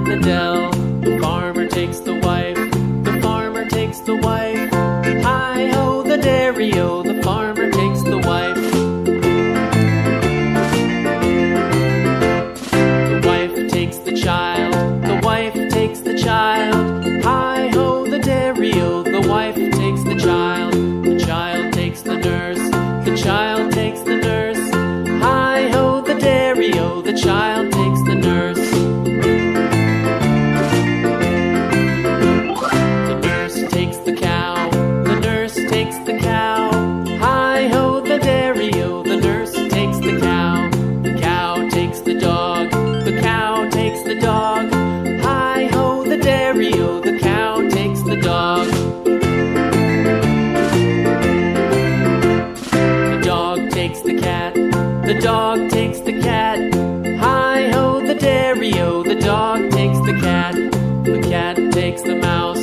the dell. The farmer takes the wife, the farmer takes the wife. Hi-ho, the dairy-o, the farmer takes the wife. The wife takes the child, the wife takes the child. Hi-ho, the dairy-o, the wife takes the child. The child takes the nurse, the child takes the nurse. Hi-ho, the dairy-o, the child takes the nurse. The nurse takes the cow, the nurse takes the cow. Hi-ho, the dairy-o, the nurse takes the cow. The cow takes the dog, the cow takes the dog. Hi-ho, the dairy-o, the cow takes the dog. The dog takes the cat, the dog takes the cat. Hi-ho, the dairy-o, the dog takes the cat. The cat takes the mouse,